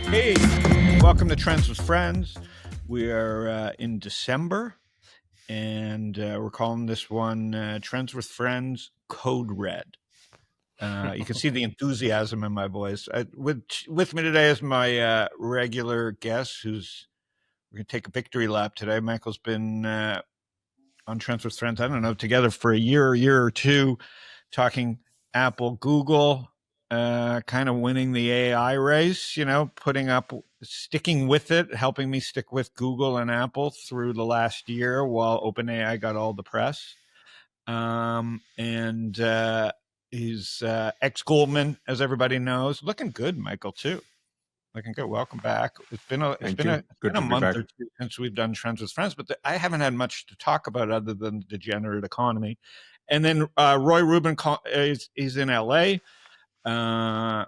Hey, welcome to Trends with Friends. We are in December, and we're calling this one Trends with Friends Code Red. You can see the enthusiasm in my voice. With me today is my regular guest, who's we're going to take a victory lap today. Michael's been on Trends with Friends, I don't know, together for a year or two, talking Apple, Google, kind of winning the AI race, sticking with it, helping me stick with Google and Apple through the last year while OpenAI got all the press. And he's ex-Goldman, as everybody knows. Looking good, Michael, too. Looking good. Welcome back. It's been a month or two since we've done Trends with Friends, but I haven't had much to talk about other than the degenerate economy. And then Roy Rubin is in LA. We're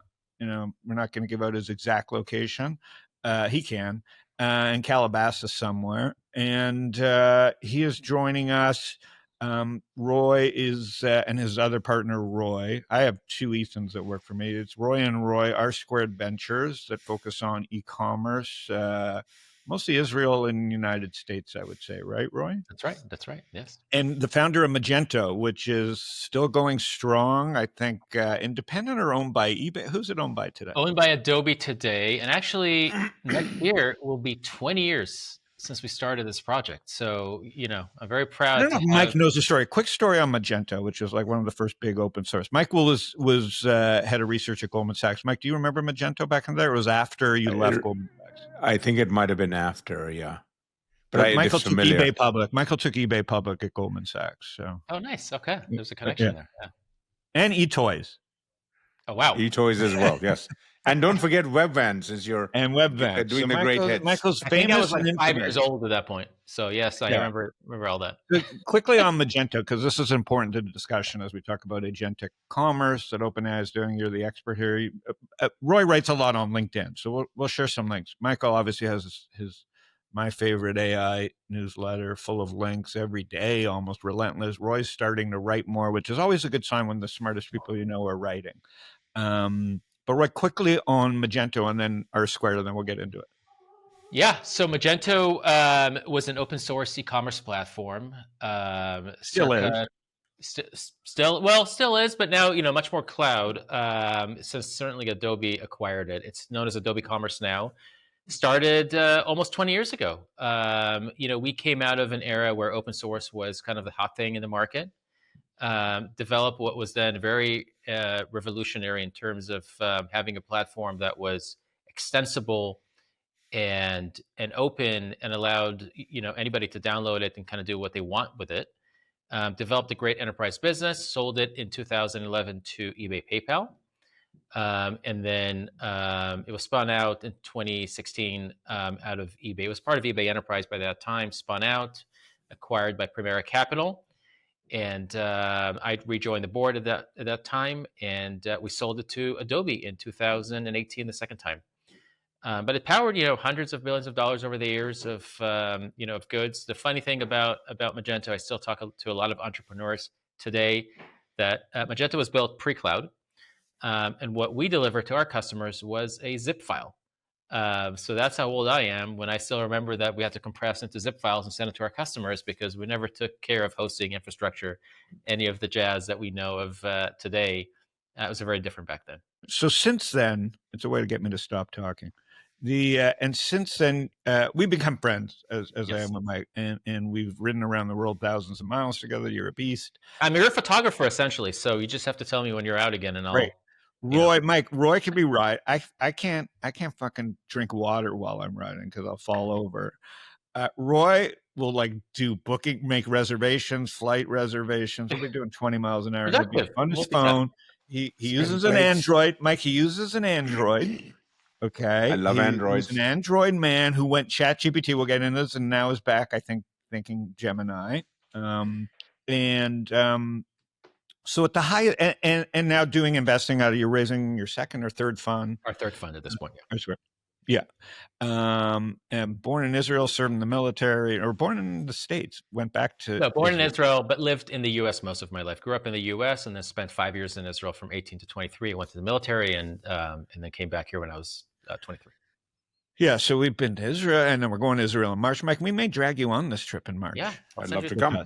not going to give out his exact location. He can in Calabasas somewhere, and he is joining us. Roy is and his other partner Roy. I have two Ethans that work for me. It's Roy and Roy, R Squared Ventures, that focus on e-commerce, mostly Israel and United States, I would say, right, Roy? That's right. Yes. And the founder of Magento, which is still going strong, I think, independent or owned by eBay. Who's it owned by today? Owned by Adobe today, and actually next year will be 20 years since we started this project. So, I'm very proud. I don't know if Mike knows the story. Quick story on Magento, which is like one of the first big open source. Mike was head of research at Goldman Sachs. Mike, do you remember Magento back in there? It was after you left Goldman Sachs. I think it might have been after, yeah. But Michael took eBay public. Michael took eBay public at Goldman Sachs. So. Oh, nice. Okay, there's a connection there. Yeah. And eToys. Oh, wow. eToys as well, yes. And don't forget Webvan, since you're Webvan doing the great hits. Michael's I think I was famous. like 5 years old at that point. So yes, I remember all that. Quickly on Magento, because this is important to the discussion as we talk about agentic commerce that OpenAI is doing. You're the expert here. Roy writes a lot on LinkedIn, so we'll share some links. Michael obviously has his my favorite AI newsletter full of links every day, almost relentless. Roy's starting to write more, which is always a good sign when the smartest people are writing. But right quickly on Magento and then R Squared, and then we'll get into it. Yeah, so Magento was an open source e-commerce platform. Still is, but now much more cloud. Since certainly Adobe acquired it, it's known as Adobe Commerce now. Started almost 20 years ago. We came out of an era where open source was kind of the hot thing in the market. Developed what was then very revolutionary in terms of having a platform that was extensible and open and allowed anybody to download it and kind of do what they want with it. Developed a great enterprise business, sold it in 2011 to eBay PayPal. And then it was spun out in 2016 out of eBay. It was part of eBay Enterprise by that time, spun out, acquired by Primera Capital. And I rejoined the board at that time, and we sold it to Adobe in 2018, the second time. But it powered, hundreds of billions of dollars over the years of goods. The funny thing about Magento, I still talk to a lot of entrepreneurs today that Magento was built pre-cloud. And what we delivered to our customers was a zip file. So that's how old I am, when I still remember that we had to compress into zip files and send it to our customers because we never took care of hosting infrastructure, any of the jazz that we know of today. It was very different back then. So since then, it's a way to get me to stop talking. And since then, we've become friends, as yes. I am with Mike, and we've ridden around the world thousands of miles together. You're a beast. I mean, you're a photographer essentially, so you just have to tell me when you're out again, and I'll. Right. Roy, Mike, Roy can be right. I can't fucking drink water while I'm riding because I'll fall over. Roy will do booking, make reservations, flight reservations. He'll be doing 20 miles an hour. He'll be on his phone. He uses an Android. Mike, he uses an Android. Okay. I love Androids. He's an Android man who went ChatGPT. We'll get into this, and now is back, I think, thinking Gemini. So at the high and now doing investing you're raising your second or third fund. Our third fund at this point, yeah. Yeah. And born in Israel, served in the military, or born in the States, went back to born in Israel, but lived in the US most of my life. Grew up in the US and then spent 5 years in Israel from 18 to 23. Went to the military and then came back here when I was 23. Yeah, so we've been to Israel, and then we're going to Israel in March. Mike, we may drag you on this trip in March. Yeah, I'd love to come.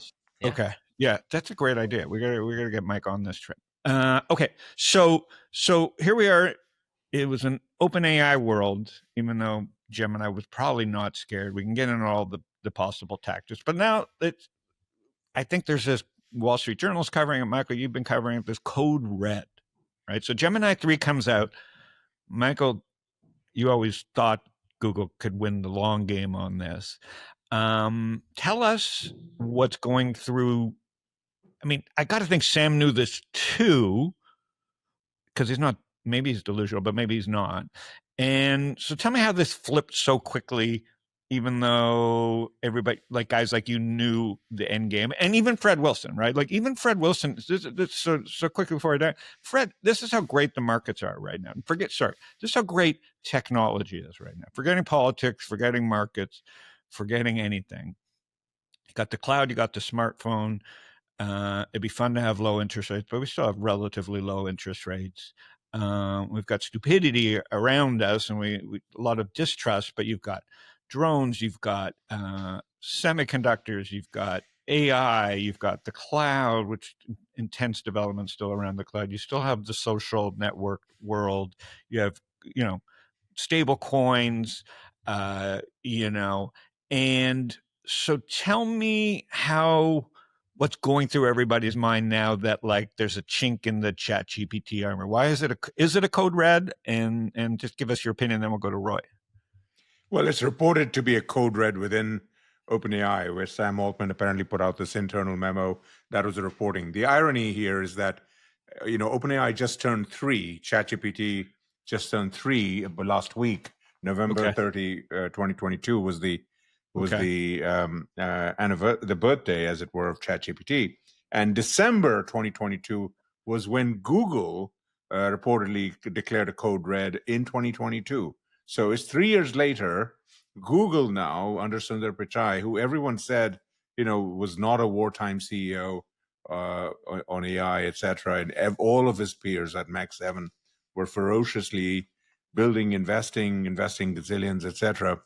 Yeah. Okay, yeah, that's a great idea. We gotta get Mike on this trip. Okay, so here we are. It was an OpenAI world, even though Gemini was probably not scared. We can get into all the possible tactics, but now I think there's this Wall Street Journal's covering it. Michael, you've been covering it. This code red, right? So Gemini 3 comes out. Michael, you always thought Google could win the long game on this. Tell us what's going through. I mean, I got to think Sam knew this too, because he's not, maybe he's delusional, but maybe he's not. And so tell me how this flipped so quickly, even though everybody, like guys like you, knew the end game, and even Fred Wilson, right? Like even Fred Wilson, so quickly before I die, Fred, this is how great the markets are right now. This is how great technology is right now. Forgetting politics, forgetting markets, forgetting anything. You got the cloud, you got the smartphone. It'd be fun to have low interest rates, but we still have relatively low interest rates. We've got stupidity around us, and we a lot of distrust. But you've got drones, you've got semiconductors, you've got AI, you've got the cloud, which intense development still around the cloud. You still have the social network world. You have stable coins, and so tell me what's going through everybody's mind now that like there's a chink in the ChatGPT armor. Why is it a code red? And just give us your opinion, then we'll go to Roy. Well, it's reported to be a code red within OpenAI, where Sam Altman apparently put out this internal memo that was reporting. The irony here is that OpenAI just turned 3. ChatGPT just turned 3 last week. November 30, 2022 was the birthday, as it were, of ChatGPT. And December 2022 was when Google reportedly declared a code red in 2022. So it's 3 years later. Google now, under Sundar Pichai, who everyone said was not a wartime CEO on AI, etc., and all of his peers at Max 7 were ferociously building, investing gazillions, etc.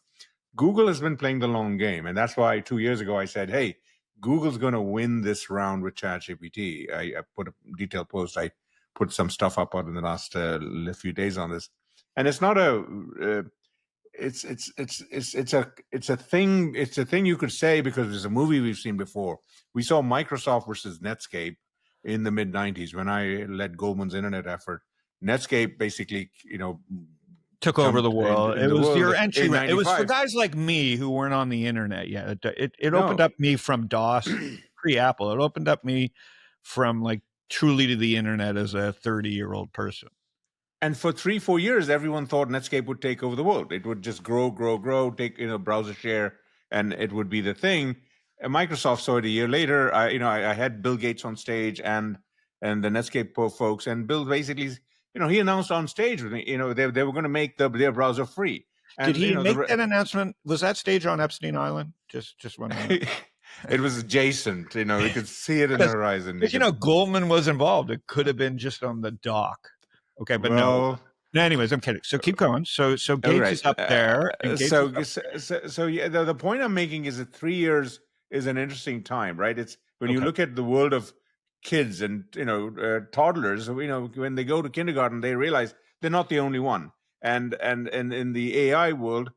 Google has been playing the long game, and that's why 2 years ago I said, "Hey, Google's going to win this round with ChatGPT." I put a detailed post. I put some stuff up on in the last few days on this, and it's not a. It's a thing. It's a thing you could say because it's a movie we've seen before. We saw Microsoft versus Netscape in the mid '90s when I led Goldman's internet effort. Netscape basically, took over the world. It was your entry. It was for guys like me who weren't on the internet yet. It opened up me from DOS, pre-Apple. It opened up me from like truly to the internet as a 30-year-old person. And for 3-4 years, everyone thought Netscape would take over the world. It would just grow, take browser share, and it would be the thing. And Microsoft saw it a year later. I had Bill Gates on stage and the Netscape folks, and Bill basically, he announced on stage with me, they were going to make their browser free. And, did he make that announcement? Was that stage on Epstein Island? Just wondering. It was adjacent. You could see it in the horizon. Goldman was involved. It could have been just on the dock. Okay, but no. Anyways, I'm kidding. So keep going. So Gates is up there. The point I'm making is that 3 years is an interesting time, right? It's when you look at the world of kids and toddlers. When they go to kindergarten, they realize they're not the only one. And in the AI world,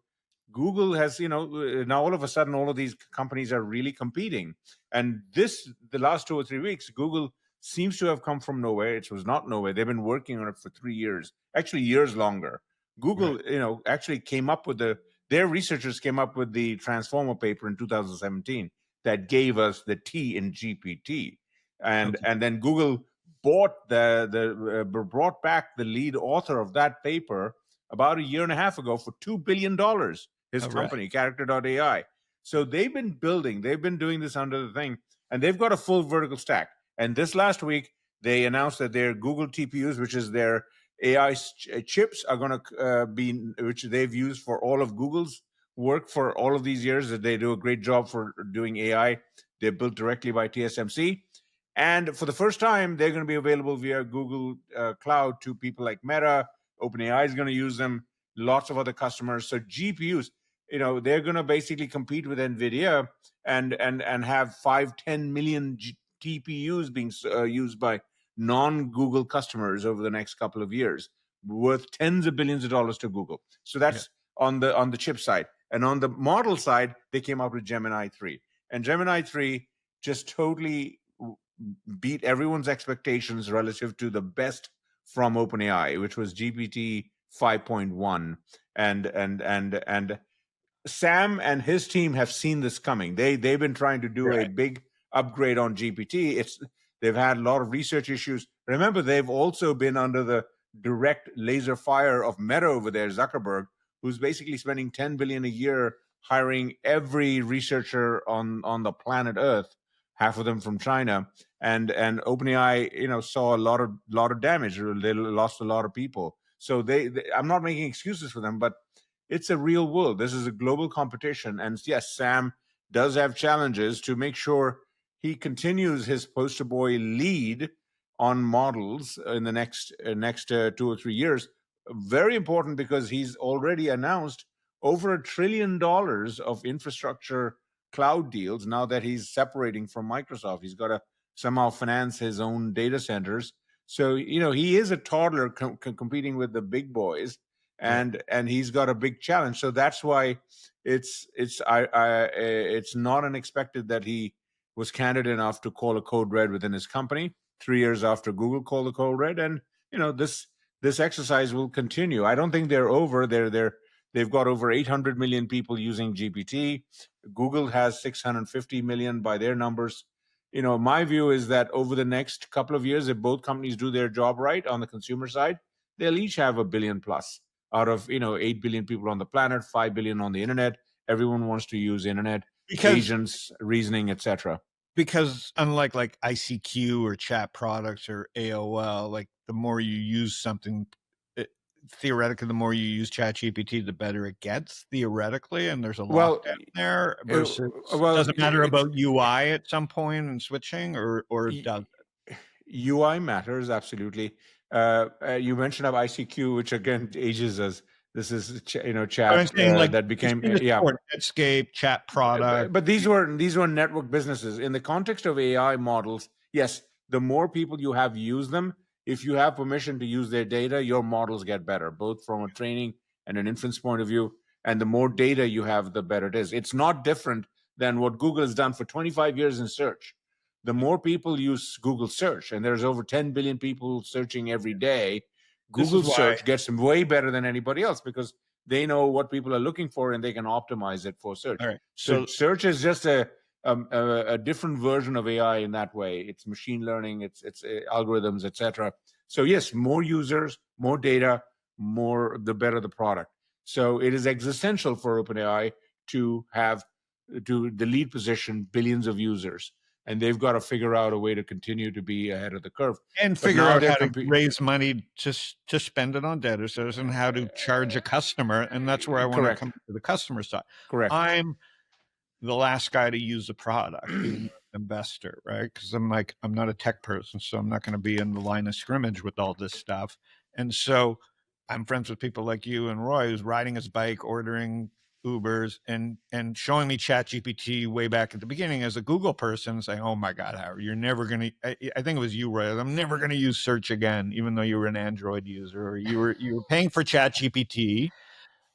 Google has now all of a sudden all of these companies are really competing. And the last 2 or 3 weeks, Google seems to have come from nowhere. It was not nowhere. They've been working on it for 3 years, actually years longer. Google, actually came up with their researchers came up with the Transformer paper in 2017 that gave us the T in GPT, and then Google bought brought back the lead author of that paper about a year and a half ago for $2 billion. His company, Character.ai. So they've been doing this under the thing, and they've got a full vertical stack. And this last week, they announced that their Google TPUs, which is their AI chips, are going to which they've used for all of Google's work for all of these years. That they do a great job for doing AI. They're built directly by TSMC. And for the first time, they're going to be available via Google Cloud to people like Meta. OpenAI is going to use them. lots of other customers. So GPUs, they're going to basically compete with Nvidia and have 5-10 million TPUs being used by non-Google customers over the next couple of years, worth tens of billions of dollars to Google. So that's on the chip side. And on the model side, they came out with Gemini 3. And Gemini 3 just totally beat everyone's expectations relative to the best from OpenAI, which was GPT 5.1. And Sam and his team have seen this coming. They've been trying to do a big upgrade on GPT. They've had a lot of research issues. Remember, they've also been under the direct laser fire of Meta over there, Zuckerberg, who's basically spending $10 billion a year hiring every researcher on the planet Earth, half of them from China. And OpenAI, saw a lot of damage. They lost a lot of people. So I'm not making excuses for them, but it's a real world. This is a global competition. And yes, Sam does have challenges to make sure he continues his poster boy lead on models in the next 2 or 3 years. Very important, because he's already announced over $1 trillion of infrastructure cloud deals now that he's separating from Microsoft. He's got to somehow finance his own data centers. So, he is a toddler competing with the big boys. And he's got a big challenge. So that's why it's not unexpected that he was candid enough to call a code red within his company 3 years after Google called the code red. And this exercise will continue. I don't think they're over. They've got over 800 million people using GPT. Google has 650 million by their numbers. My view is that over the next couple of years, if both companies do their job right on the consumer side, they'll each have 1 billion plus. Out of 8 billion people on the planet, 5 billion on the internet. Everyone wants to use internet, agents, reasoning, etc. Because unlike like ICQ or chat products or AOL, like the more you use something, theoretically, the more you use ChatGPT, the better it gets, theoretically, and there's a lockdown there. Versus, does it matter about UI at some point and switching, or does it? UI matters, absolutely. You mentioned of ICQ, which again ages us. This is chat that became Netscape, chat product. But these were network businesses. In the context of AI models, yes, the more people you have use them, if you have permission to use their data, your models get better, both from a training and an inference point of view. And the more data you have, the better it is. It's not different than what Google has done for 25 years in search. The more people use Google search, and there's over 10 billion people searching every day, Google search gets them way better than anybody else, because they know what people are looking for and they can optimize it for search. Right. So search is just a different version of AI in that way. It's machine learning, it's algorithms, etc. So yes, more users, more data, the better the product. So it is existential for OpenAI to have the lead position, billions of users. And they've got to figure out a way to continue to be ahead of the curve. And figure out how to raise money to spend it on data centers and how to charge a customer. And that's where I want to come to the customer side. Correct. I'm the last guy to use the product, an investor, right? Because I'm not a tech person, so I'm not going to be in the line of scrimmage with all this stuff. And so I'm friends with people like you and Roy, who's riding his bike, ordering Ubers, and showing me ChatGPT way back at the beginning as a Google person, saying, "Oh my God, Howard, you're never going to." I think it was you, Roy. I'm never going to use search again, even though you were an Android user, or you were paying for ChatGPT,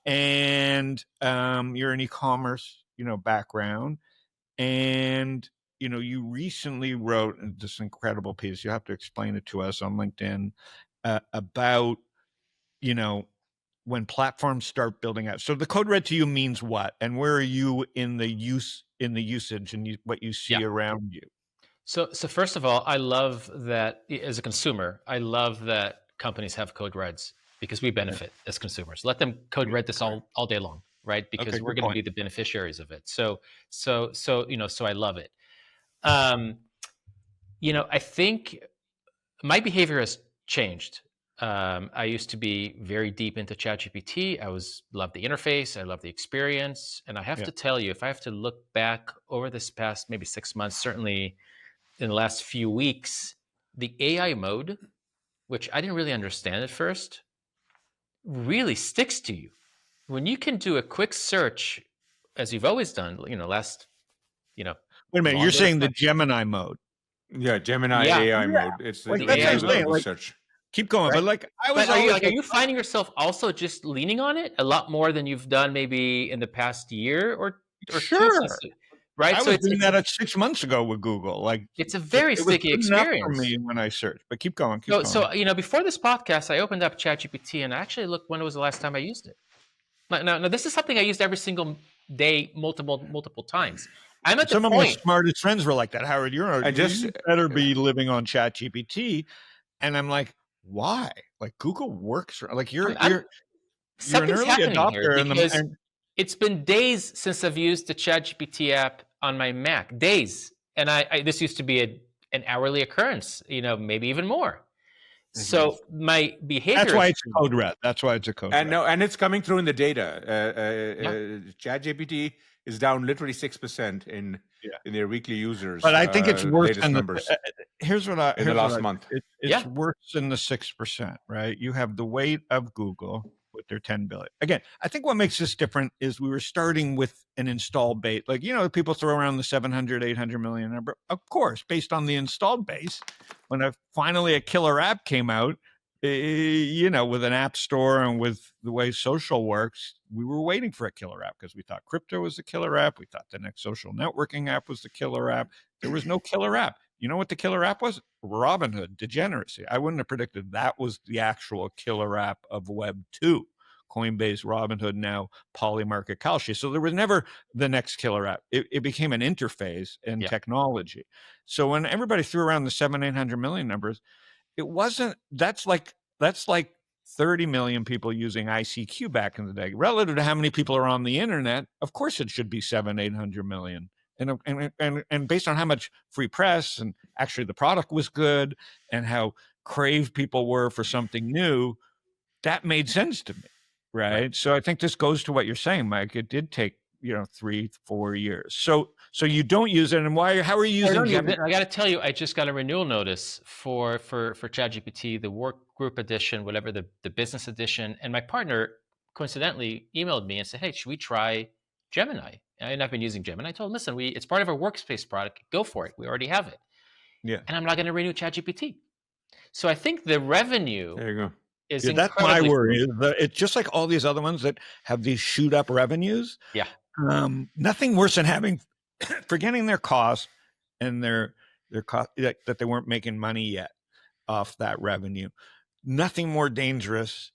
and you're an e-commerce background, and you recently wrote this incredible piece. You have to explain it to us on LinkedIn about when platforms start building out. So the code red to you means what, and where are you in the usage and what you see around you? So first of all, I love that as a consumer, I love that companies have code reds, because we benefit as consumers. Let them code red this all day long, right? Because we're going to be the beneficiaries of it. So I love it. I think my behavior has changed. I used to be very deep into ChatGPT. Love the interface. I love the experience. And I have to tell you, if I have to look back over this past maybe 6 months, certainly in the last few weeks, the AI mode, which I didn't really understand at first, really sticks to you. When you can do a quick search, as you've always done, last, Wait a minute, you're saying the Gemini mode? Yeah, Gemini AI mode. It's the that's AI what I'm saying. Like, search. Keep going, right? but like I was But always are you finding yourself also just leaning on it a lot more than you've done maybe in the past year or two? sure. Right. I So was doing that 6 months ago with Google. Like it's a very it was sticky good enough for experience. me when I searched. But keep going. So before this podcast, I opened up ChatGPT and I actually looked when was the last time I used it. Now, this is something I used every single day, multiple times. I'm at Some the of my point. smartest friends were like that. Howard, you better be living on ChatGPT. And I'm like, why? Like Google works. Like you're an Something's early happening here adopter, because it's been days since I've used the ChatGPT app on my Mac. Days, and I this used to be an hourly occurrence. Maybe even more. So my behavior. That's why it's a code red. That's why it's a code red. And it's coming through in the data. ChatGPT is down literally 6% in their weekly users. But I think it's worse than numbers. Here's what I in the last month. It's worse than the 6%, right? You have the weight of Google with their 10 billion. Again, I think what makes this different is we were starting with an installed base. Like, people throw around the 700, 800 million number. Of course, based on the installed base, when finally a killer app came out, with an app store and with the way social works, we were waiting for a killer app because we thought crypto was the killer app. We thought the next social networking app was the killer app. There was no killer app. You know what the killer app was? Robinhood, degeneracy. I wouldn't have predicted that was the actual killer app of Web 2. Coinbase, Robinhood, now Polymarket, Kalshi. So there was never the next killer app. It became an interface and technology. So when everybody threw around the 700-800 million numbers, it wasn't. That's like 30 million people using ICQ back in the day. Relative to how many people are on the internet, of course it should be 700-800 million. And based on how much free press and actually the product was good and how craved people were for something new, that made sense to me, right? So I think this goes to what you're saying, Mike. It did take 3-4 years. So you don't use it, and why? How are you using Gemini? I got to tell you, I just got a renewal notice for ChatGPT, the work group edition, whatever the business edition, and my partner coincidentally emailed me and said, "Hey, should we try Gemini?" And I've been using Gemini. I told him, "Listen, it's part of our workspace product. Go for it. We already have it." Yeah. And I'm not going to renew ChatGPT. So I think the revenue. There you go. That's my worry. It's just like all these other ones that have these shoot up revenues. Yeah. Nothing worse than forgetting their cost and their cost, that they weren't making money yet off that revenue. Nothing more dangerous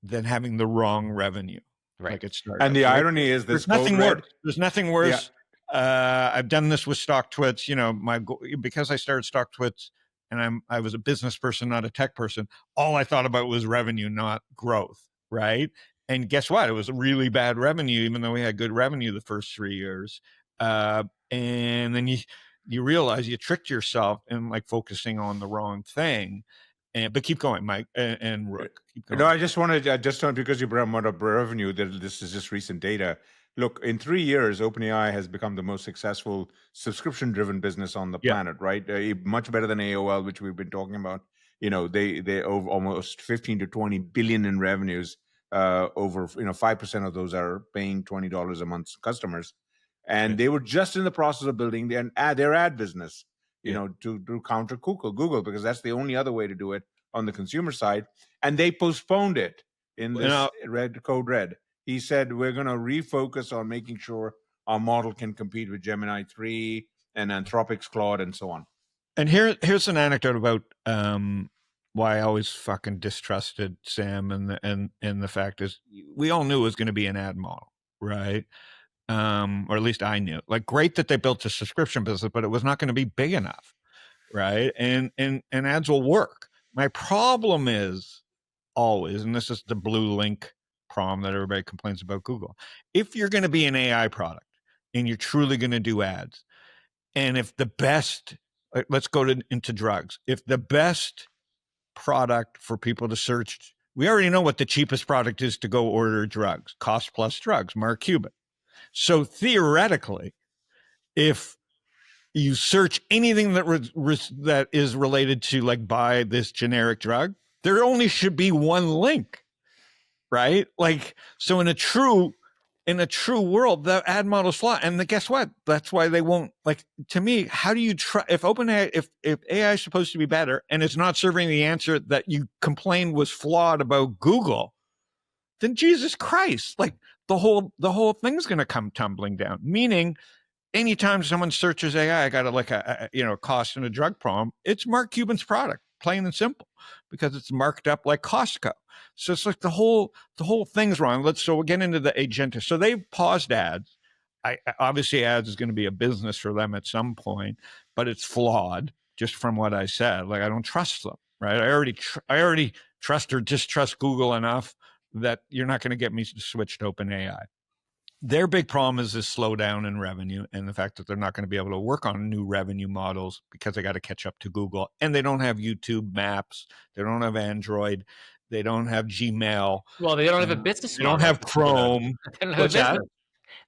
than having the wrong revenue. Right. Like it started. And the irony is there's nothing worse. There's nothing worse. Yeah. I've done this with StockTwits. Because I started StockTwits and I was a business person, not a tech person. All I thought about was revenue, not growth. Right. And guess what? It was a really bad revenue, even though we had good revenue the first 3 years. And then you realize you tricked yourself in like focusing on the wrong thing. But keep going, Mike and Rook. Keep going. No, I just wanted because you brought up revenue, that this is just recent data. Look, in 3 years, OpenAI has become the most successful subscription-driven business on the planet, right? Much better than AOL, which we've been talking about. They over almost 15 to 20 billion in revenues. Over 5% of those are paying $20 a month customers, and they were just in the process of building their ad business, to counter Google, because that's the only other way to do it on the consumer side, and they postponed it in this code red. He said we're going to refocus on making sure our model can compete with Gemini 3 and Anthropic's Claude and so on. And here's an anecdote about why I always fucking distrusted Sam, and the fact is we all knew it was going to be an ad model, right? Or at least I knew. Like, great that they built a subscription business, but it was not going to be big enough, right? And ads will work. My problem is always, and this is the blue link problem that everybody complains about Google. If you're going to be an AI product and you're truly going to do ads, and if the best, let's go into drugs, if the best product for people to search, we already know what the cheapest product is to go order drugs, cost plus drugs, Mark Cuban. So theoretically, if you search anything that is related to like buy this generic drug, there only should be one link. right? Like, so in a true world, the ad model's flawed. And guess what? That's why they won't, like, to me, how do you try, if OpenAI, if AI is supposed to be better and it's not serving the answer that you complained was flawed about Google, then Jesus Christ, like the whole thing's going to come tumbling down. Meaning, anytime someone searches AI, I got a cost and a drug problem. It's Mark Cuban's product, plain and simple, because it's marked up like Costco. So it's like the whole thing's wrong. So we'll get into the agentic. So they've paused ads. Obviously ads is going to be a business for them at some point, but it's flawed just from what I said. Like, I don't trust them, right? I already trust or distrust Google enough that you're not going to get me to switch to OpenAI. Their big problem is this slowdown in revenue and the fact that they're not going to be able to work on new revenue models because they got to catch up to Google, and they don't have YouTube Maps, they don't have Android, they don't have Gmail. Well, they don't have a business they model. They don't have Chrome. They don't have a business.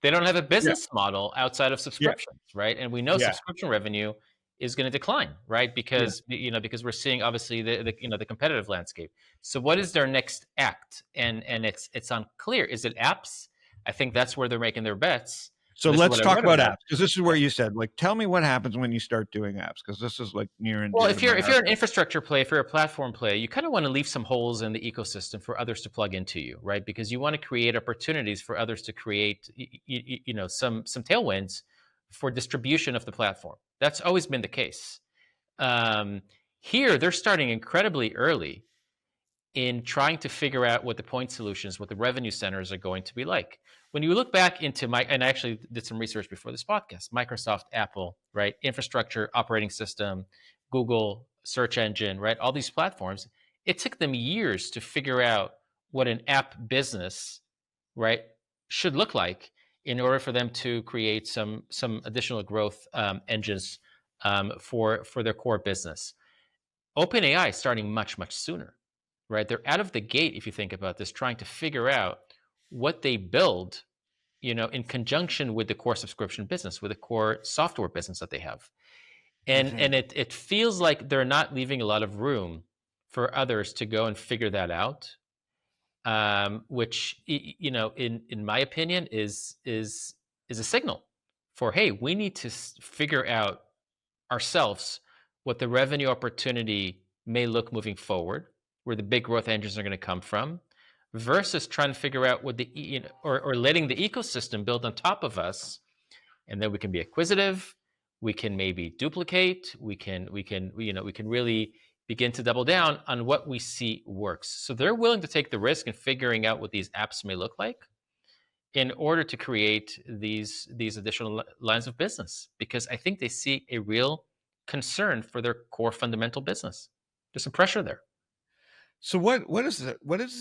They don't have a business model outside of subscriptions, right? And we know subscription revenue is going to decline, right? Because because we're seeing obviously the competitive landscape. So what is their next act? And it's unclear. Is it apps? I think that's where they're making their bets. So let's talk about apps, because this is where you said, like, tell me what happens when you start doing apps, because this is like near and well, if you're an infrastructure play, if you're a platform play, you kind of want to leave some holes in the ecosystem for others to plug into you, right? Because you want to create opportunities for others to create, some tailwinds for distribution of the platform. That's always been the case. Here, they're starting incredibly early in trying to figure out what the point solutions, what the revenue centers are going to be like. When you look back into and I actually did some research before this podcast, Microsoft, Apple, right? Infrastructure, operating system, Google, search engine, right? All these platforms, it took them years to figure out what an app business, right, should look like in order for them to create some additional growth engines for their core business. OpenAI is starting much, much sooner, right? They're out of the gate, if you think about this, trying to figure out what they build, in conjunction with the core subscription business, with the core software business that they have. And it feels like they're not leaving a lot of room for others to go and figure that out, which, in my opinion, is a signal for, hey, we need to figure out ourselves what the revenue opportunity may look moving forward, where the big growth engines are going to come from, versus trying to figure out what or letting the ecosystem build on top of us, and then we can be acquisitive, we can maybe duplicate, we can really begin to double down on what we see works. So they're willing to take the risk in figuring out what these apps may look like in order to create these additional lines of business, because I think they see a real concern for their core fundamental business. There's some pressure there. So what is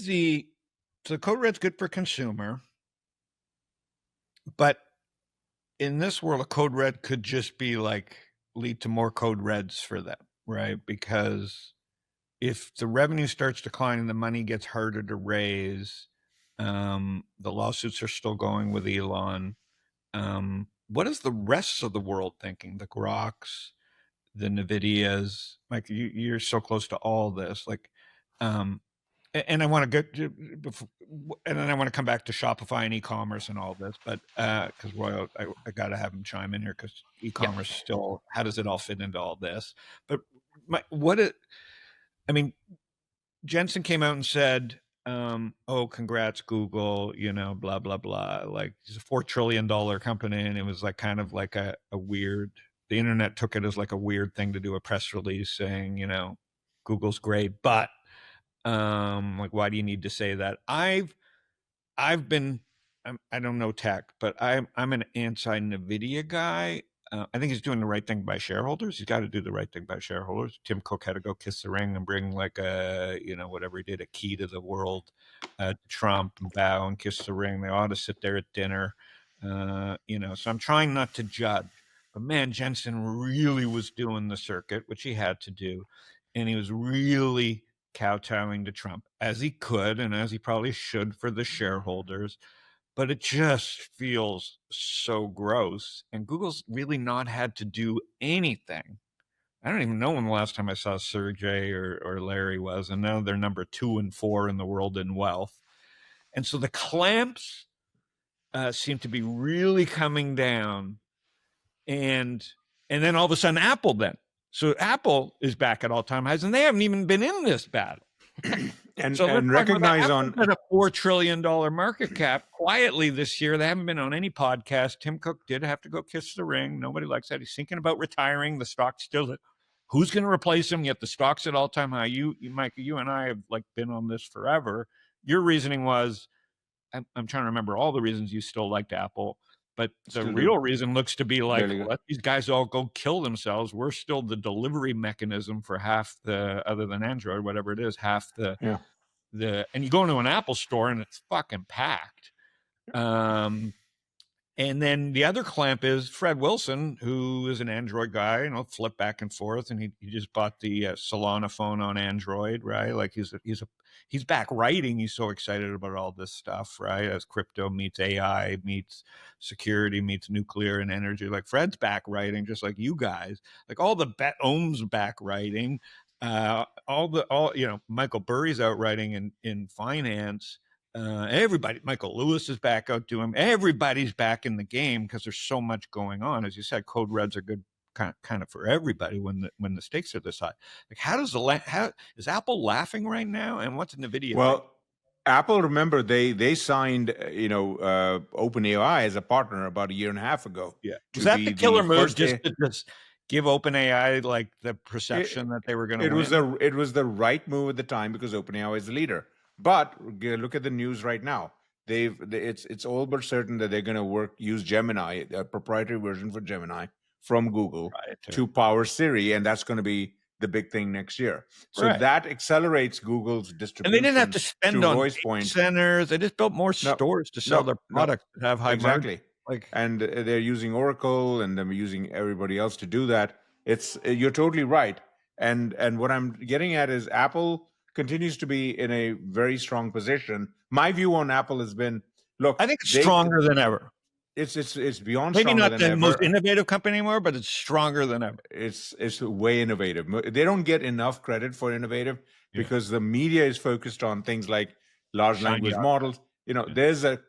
the so code red's good for consumer, but in this world, a code red could just be like lead to more code reds for them, right? Because if the revenue starts declining, the money gets harder to raise. The lawsuits are still going with Elon. What is the rest of the world thinking? The Groks, the Nvidias, like you're so close to all this, like, and I want to go, and then I want to come back to Shopify and e-commerce and all this, but because Roy, I got to have him chime in here, because e-commerce still, how does it all fit into all this? But Jensen came out and said, oh, congrats, Google, blah, blah, blah. Like, it's a $4 trillion company. And it was like kind of like a weird, the internet took it as like a weird thing to do a press release saying, Google's great, but like, why do you need to say that? I don't know tech, but I'm an anti-Nvidia guy. I think he's doing the right thing by shareholders. He's got to do the right thing by shareholders. Tim Cook had to go kiss the ring and bring like whatever he did, a key to the world, to Trump, and bow and kiss the ring. They ought to sit there at dinner, so I'm trying not to judge. But man, Jensen really was doing the circuit, which he had to do. And he was really kowtowing to Trump, as he could and as he probably should for the shareholders. But it just feels so gross. And Google's really not had to do anything. I don't even know when the last time I saw Sergey or Larry was. And now they're number 2 and 4 in the world in wealth. And so the clamps seem to be really coming down. And then all of a sudden Apple then. So Apple is back at all-time highs, and they haven't even been in this battle. and recognize on a $4 trillion market cap quietly this year. They haven't been on any podcast. Tim Cook did have to go kiss the ring. Nobody likes that. He's thinking about retiring. The stock's still, who's going to replace him? Yet the stock's at all-time high. You, Mike, you and I have like been on this forever. Your reasoning was, I'm trying to remember all the reasons you still liked Apple. But the real reason looks to be like, let these guys all go kill themselves. We're still the delivery mechanism for half the, other than Android, whatever it is, half the, and you go into an Apple store and it's fucking packed. And then the other clamp is Fred Wilson, who is an Android guy, flip back and forth. And he just bought the Solana phone on Android, right? Like he's back writing. He's so excited about all this stuff, right? As crypto meets AI, meets security, meets nuclear and energy. Like Fred's back writing, just like you guys. Like all the Ohm's back writing. Michael Burry's out writing in finance. Everybody, Michael Lewis is back out doing. Everybody's back in the game because there's so much going on. As you said, code reds are good, kind of for everybody when the stakes are this high. Like, how is Apple laughing right now? And what's Nvidia? Well, Apple, remember they signed OpenAI as a partner about a year and a half ago. Yeah, was that the killer move? Just give OpenAI like the perception that they were going to win? It was the right move at the time because OpenAI is the leader. But look at the news right now. It's all but certain that they're going to use Gemini, a proprietary version for Gemini from Google, to power Siri, and that's going to be the big thing next year. So that accelerates Google's distribution. And they didn't have to spend on data centers. They just built more stores to sell their products that have high margin. And they're using Oracle and they're using everybody else to do that. You're totally right. And what I'm getting at is Apple continues to be in a very strong position. My view on Apple has been, look, I think it's stronger than ever. It's beyond maybe stronger not than the ever. most innovative company anymore, but it's stronger than ever. It's way innovative. They don't get enough credit for innovative because the media is focused on things like large language models. There's a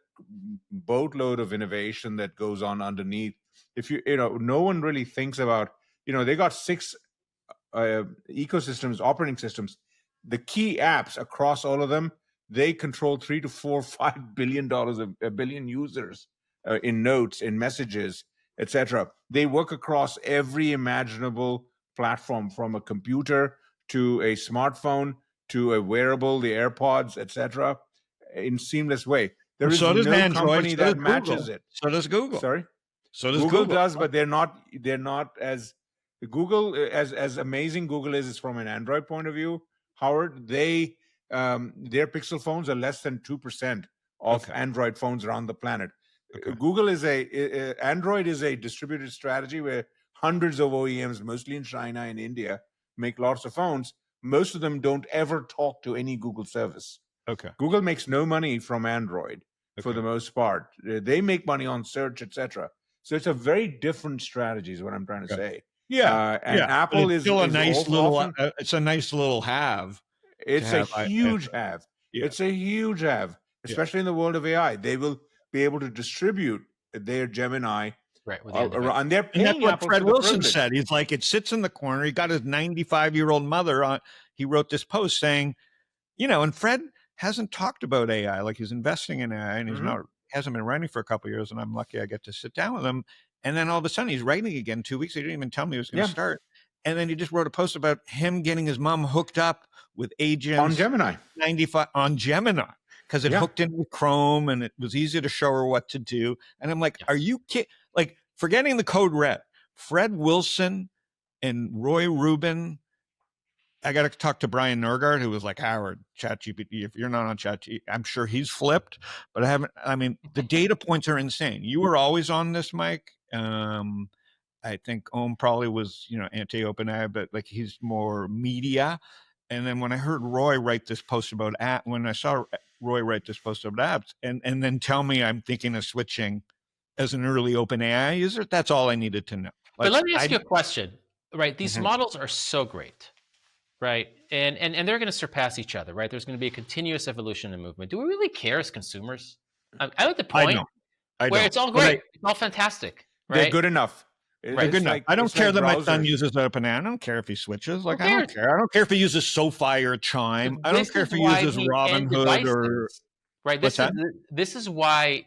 boatload of innovation that goes on underneath. If no one really thinks about, they got 6 ecosystems, operating systems. The key apps across all of them, they control $3 to $4, $5 billion a billion users in notes, in messages, etc. They work across every imaginable platform, from a computer to a smartphone to a wearable, the AirPods, etc., in seamless way. There is no Android, company that matches it. So does Google. Sorry, so does Google does, but they're not as Google as amazing. Google is from an Android point of view. Howard, their Pixel phones are less than 2% of Android phones around the planet. Google is Android is a distributed strategy where hundreds of OEMs, mostly in China and India, make lots of phones. Most of them don't ever talk to any Google service. Google makes no money from Android for the most part. They make money on search, etc. So it's a very different strategy, is what I'm trying to say. Apple is still a nice little. It's a nice little have. It's a huge have. It's a huge have, especially in the world of AI. They will be able to distribute their Gemini around, and they're paying. And that's what Fred Wilson said. He's like, it sits in the corner. He got his 95-year-old mother on. He wrote this post saying, and Fred hasn't talked about AI, like he's investing in AI, and hasn't been writing for a couple of years. And I'm lucky I get to sit down with him. And then all of a sudden he's writing again 2 weeks. He didn't even tell me he was going to start. And then he just wrote a post about him getting his mom hooked up with agents on Gemini 95 on Gemini because it hooked in with Chrome and it was easy to show her what to do. And I'm like, are you kidding? Like, forgetting the code red, Fred Wilson and Roy Rubin. I got to talk to Brian Norgard, who was like, Howard, ChatGPT, if you're not on ChatGPT, I'm sure he's flipped, but the data points are insane. You were always on this, Mike. I think Ohm probably was, anti-OpenAI, but like he's more media. And then when I heard Roy write this post about when I saw Roy write this post about apps and then tell me I'm thinking of switching as an early OpenAI user, that's all I needed to know. But let me ask you a question, right? These models are so great, right? And they're going to surpass each other, right? There's going to be a continuous evolution and movement. Do we really care as consumers? I'm at the point where it's all great, it's all fantastic, right? They're good enough. They're good enough. I don't care that my son uses OpenAI. I don't care if he switches. Like, I don't care. I don't care if he uses SoFi or Chime. I don't care if he uses Robinhood or right. This is why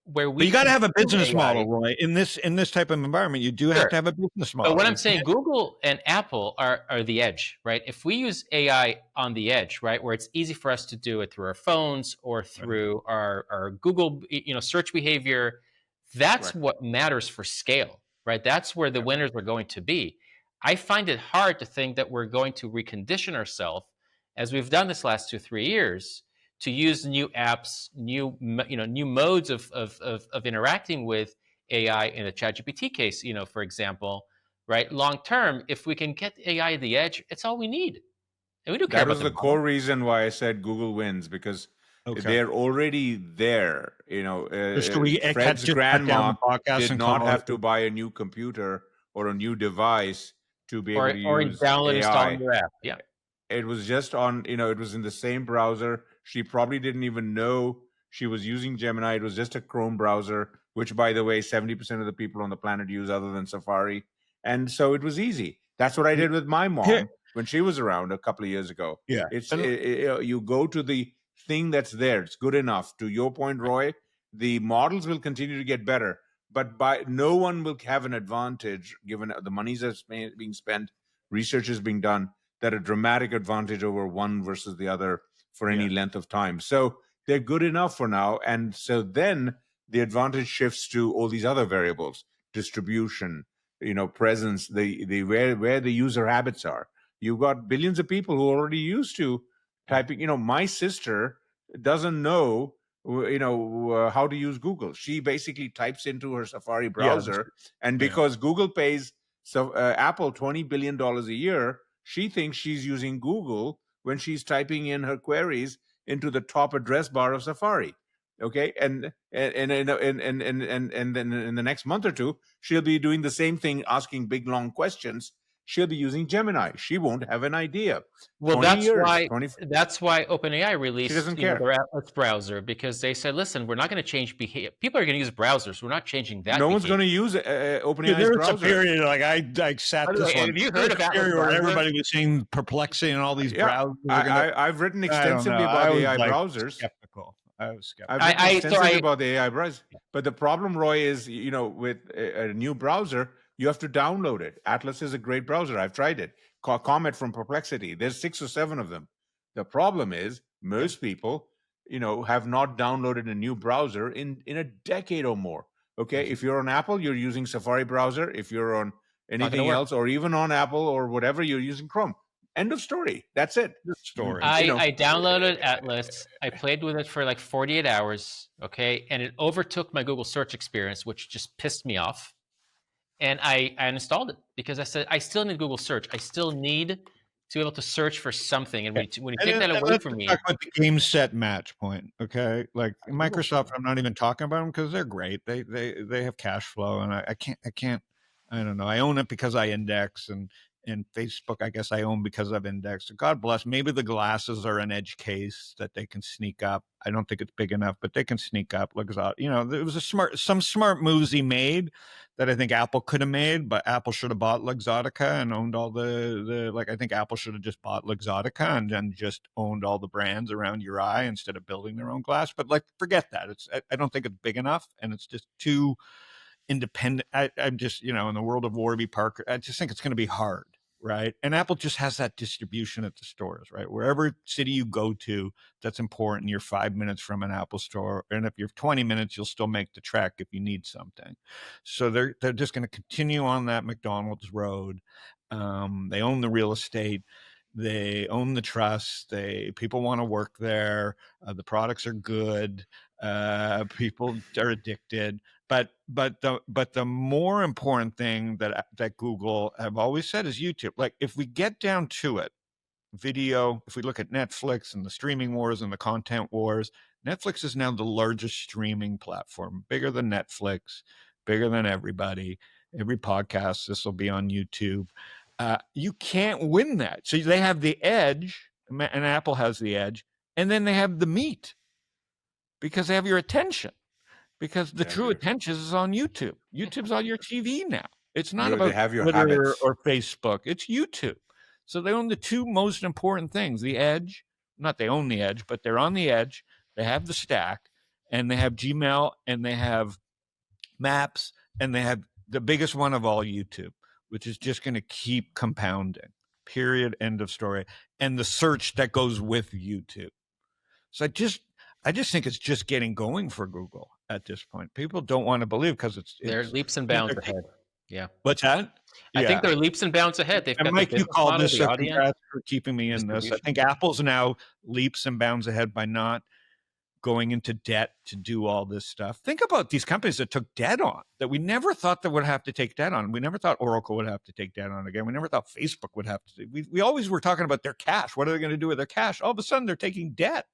where we. But you got to have a business model, Roy. In this type of environment, you do have to have a business model. But what I'm saying, Google and Apple are the edge, right? If we use AI on the edge, right, where it's easy for us to do it through our phones or through our Google, search behavior, that's what matters for scale, right? That's where the winners are going to be. I find it hard to think that we're going to recondition ourselves, as we've done this last 2-3 years, to use new apps, new modes of interacting with AI in a ChatGPT case, for example, right? Long term, if we can get AI at the edge, it's all we need. And we don't care about that was the core reason why I said Google wins, because they're already there. Fred's grandma did not have to buy a new computer or a new device to be able to use download AI. Install your app. Yeah. It was just on, it was in the same browser. She probably didn't even know she was using Gemini. It was just a Chrome browser, which, by the way, 70% of the people on the planet use other than Safari. And so it was easy. That's what I did with my mom when she was around a couple of years ago. Yeah. You go to the thing that's there. It's good enough. To your point, Roy, the models will continue to get better, but no one will have an advantage given the money that's being spent, research is being done, that a dramatic advantage over one versus the other for any length of time. So they're good enough for now. And so then the advantage shifts to all these other variables: distribution, presence, the where the user habits are. You've got billions of people who are already used to typing. My sister doesn't know how to use Google. She basically types into her Safari browser, and because Google pays Apple $20 billion a year, she thinks she's using Google when she's typing in her queries into the top address bar of Safari. Okay, and then in the next month or two, she'll be doing the same thing, asking big long questions. She'll be using Gemini. She won't have an idea. Well, that's why OpenAI released their Atlas browser, because they said, listen, we're not going to change behavior. People are going to use browsers. We're not changing that. No one's going to use OpenAI's browser. A period, I sat this one. Have you heard of Atlas where everybody was saying Perplexity and all these browsers? I've written extensively about the AI browsers. Skeptical. I was skeptical. I've written extensively about the AI browser. But the problem, Roy, is with a new browser, you have to download it. Atlas is a great browser. I've tried it. Comet from Perplexity. There's 6 or 7 of them. The problem is most people, have not downloaded a new browser in a decade or more. Okay, if you're on Apple, you're using Safari browser. If you're on anything else, or even on Apple or whatever, you're using Chrome. End of story. That's it. Story. I downloaded Atlas. I played with it for like 48 hours. Okay, and it overtook my Google search experience, which just pissed me off. And I installed it because I said, I still need Google search. I still need to be able to search for something. And when you take that away from me. Talk about the game set match point, okay? Like Microsoft, I'm not even talking about them because they're great. They have cash flow, and I can't. I don't know. I own it because I index, and Facebook, I guess I own because I've indexed. God bless. Maybe the glasses are an edge case that they can sneak up. I don't think it's big enough, but they can sneak up. There was some smart moves he made that I think Apple could have made, but Apple should have bought Luxottica and owned all I think Apple should have just bought Luxottica and then just owned all the brands around your eye instead of building their own glass. But forget that. I don't think it's big enough, and it's just too independent. I'm just, in the world of Warby Parker, I just think it's going to be hard. Right. And Apple just has that distribution at the stores, right? Wherever city you go to, that's important. You're 5 minutes from an Apple store. And if you're 20 minutes, you'll still make the trek if you need something. So they're just going to continue on that McDonald's road. They own the real estate. They own the trust. People want to work there. The products are good. People are addicted. But the more important thing that Google have always said is YouTube. Like, if we get down to it, video, if we look at Netflix and the streaming wars and the content wars, Netflix is now the largest streaming platform, bigger than Netflix, bigger than everybody. Every podcast, this will be on YouTube. You can't win that. So they have the edge, and Apple has the edge, and then they have the meat because they have your attention. Because the true attention is on YouTube. YouTube's on your TV now. It's not about Twitter or Facebook. It's YouTube. So they own the two most important things: the edge. Not they own the edge, but they're on the edge. They have the stack, and they have Gmail, and they have Maps, and they have the biggest one of all, YouTube, which is just going to keep compounding. Period. End of story. And the search that goes with YouTube. So I just think it's just getting going for Google at this point. People don't want to believe because they're leaps and bounds ahead. Yeah. What's that? I think they're leaps and bounds ahead. They've got Mike, the you called this. the audience. Congrats for keeping me in this. I think Apple's now leaps and bounds ahead by not going into debt to do all this stuff. Think about these companies that took debt on, that we never thought that would have to take debt on. We never thought Oracle would have to take debt on again. We never thought Facebook would have to. We always were talking about their cash. What are they going to do with their cash? All of a sudden, they're taking debt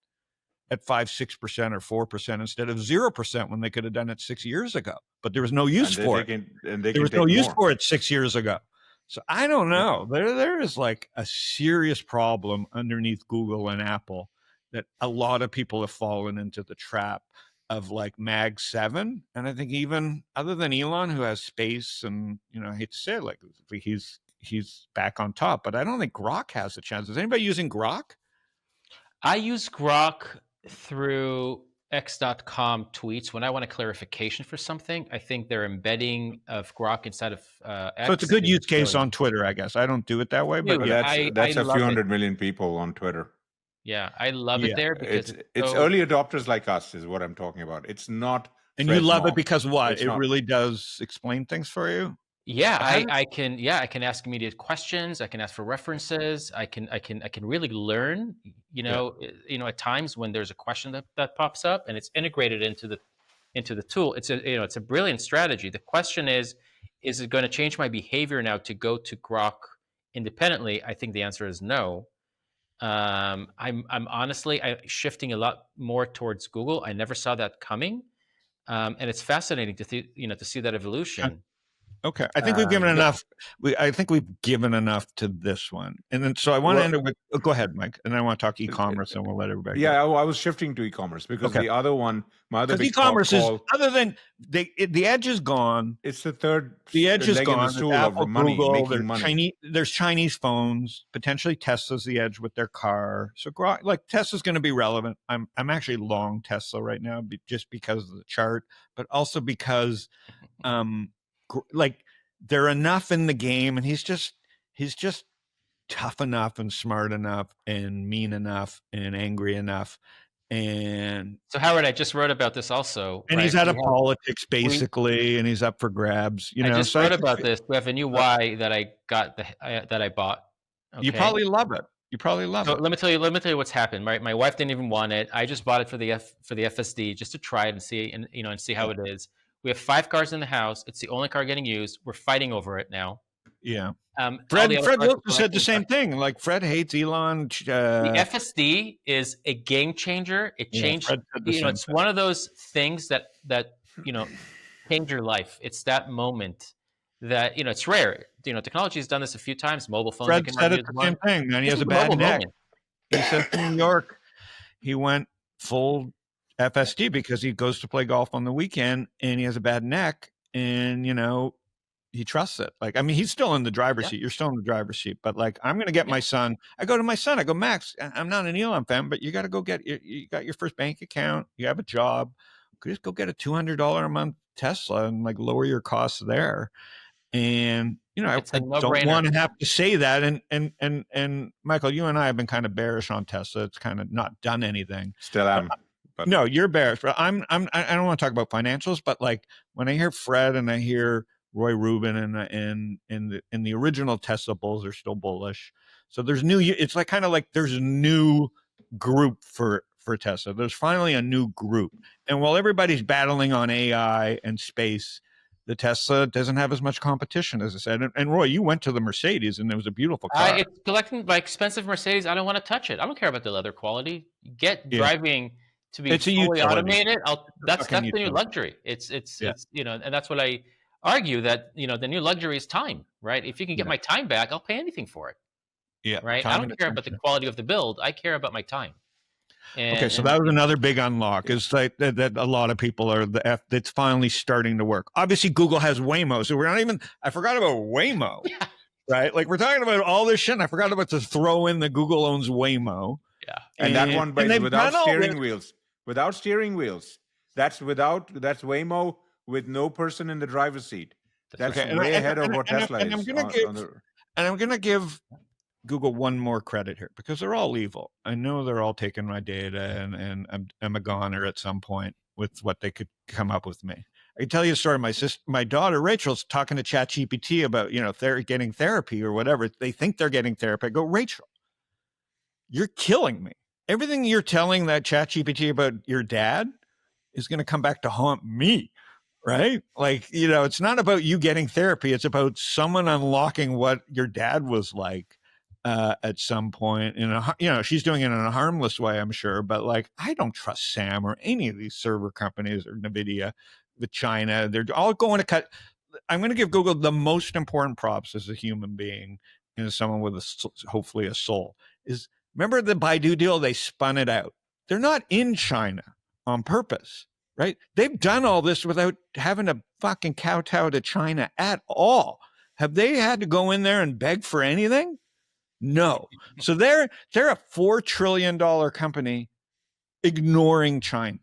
at 5-6% or 4% instead of 0% when they could have done it 6 years ago. But there was no use for it. There was no use for it 6 years ago. So I don't know. There is like a serious problem underneath Google and Apple that a lot of people have fallen into the trap of, like Mag 7. And I think even other than Elon, who has space, and I hate to say it, like he's back on top, but I don't think Grok has a chance. Is anybody using Grok? I use Grok through x.com tweets when I want a clarification for something. I think they're embedding of Grok inside of X. So it's a good use case on Twitter, I guess. I don't do it that way, but that's a few hundred million people on Twitter. Yeah, I love it there because it's early adopters like us is what I'm talking about. It's not. And you love it because what? It really does explain things for you. Yeah, I can ask immediate questions. I can ask for references. I can really learn. At times when there's a question that pops up and it's integrated into the tool, it's a brilliant strategy. The question is it going to change my behavior now to go to Grok independently? I think the answer is no. I'm honestly shifting a lot more towards Google. I never saw that coming, and it's fascinating to see that evolution. Okay, I think we've given enough. I think we've given enough to this one, and then so I want to end it with. Go ahead, Mike, and I want to talk e-commerce, and we'll let everybody. Yeah, go. I was shifting to e-commerce because the other one, my other big e-commerce is other than the edge is gone. It's the third. The edge is gone. Apple, Google, making money. There's Chinese phones, potentially Tesla's the edge with their car. So like Tesla's going to be relevant. I'm actually long Tesla right now, just because of the chart, but also because like they're enough in the game, and he's just tough enough and smart enough and mean enough and angry enough. And so Howard, I just wrote about this also, and he's out of politics basically, and he's up for grabs. I just wrote about this. We have a new Y that I got that I bought. Okay? You probably love it. So let me tell you what's happened. Right, my wife didn't even want it. I just bought it for the FSD just to try it and see, and see how it is. We have 5 cars in the house. It's the only car getting used. We're fighting over it now. Yeah. Fred Wilson said the same thing. Like Fred hates Elon. The FSD is a game changer. It changed. It's one of those things that change your life. It's that moment that it's rare. Technology has done this a few times. Mobile phones. Fred said it's the same thing. Man, he has a bad neck. He said in New York, he went full FSD because he goes to play golf on the weekend and he has a bad neck, and he trusts it. Like, I mean, he's still in the driver's seat. You're still in the driver's seat. But like, I'm going to get my son. I go to my son. I go, Max, I'm not an Elon fan, but you got to go you got your first bank account. You have a job. Just go get a $200 a month Tesla and like lower your costs there. And I don't want to have to say that. And Michael, you and I have been kind of bearish on Tesla. It's kind of not done anything. Still am. But no, you're bearish. But I don't want to talk about financials, but like when I hear Fred and I hear Roy Rubin and the original Tesla bulls are still bullish. So there's it's like kind of like there's a new group for Tesla. There's finally a new group. And while everybody's battling on AI and space, the Tesla doesn't have as much competition, as I said. And Roy, you went to the Mercedes, and it was a beautiful car. It's collecting my expensive Mercedes. I don't want to touch it. I don't care about the leather quality. Driving to be fully automated. That's the new luxury. It's and that's what argue that, the new luxury is time, right? If you can get my time back, I'll pay anything for it. Yeah. Right. I don't care about the quality of the build. I care about my time. Okay, so that was another big unlock, is like that a lot of people are that's finally starting to work. Obviously, Google has Waymo, so I forgot about Waymo, yeah. Right? Like, we're talking about all this shit, and I forgot about to throw in the Google owns Waymo. Yeah. And that one, without steering wheels. Without steering wheels. That's Waymo with no person in the driver's seat. That's way ahead of what Tesla is. And I'm going to give Google one more credit here, because they're all evil. I know they're all taking my data, and I'm a goner at some point with what they could come up with me. I can tell you a story. My daughter Rachel's talking to ChatGPT about, if they're getting therapy or whatever. They think they're getting therapy. I go, Rachel, you're killing me. Everything you're telling that ChatGPT about your dad is going to come back to haunt me. Right? Like, it's not about you getting therapy. It's about someone unlocking what your dad was like at some point. She's doing it in a harmless way, I'm sure. But like, I don't trust Sam or any of these server companies or Nvidia with China. They're all going to cut. I'm going to give Google the most important props as a human being and as someone with hopefully a soul. Is remember the Baidu deal? They spun it out. They're not in China on purpose. Right? They've done all this without having to fucking kowtow to China at all. Have they had to go in there and beg for anything? No. So they're a $4 trillion company ignoring China.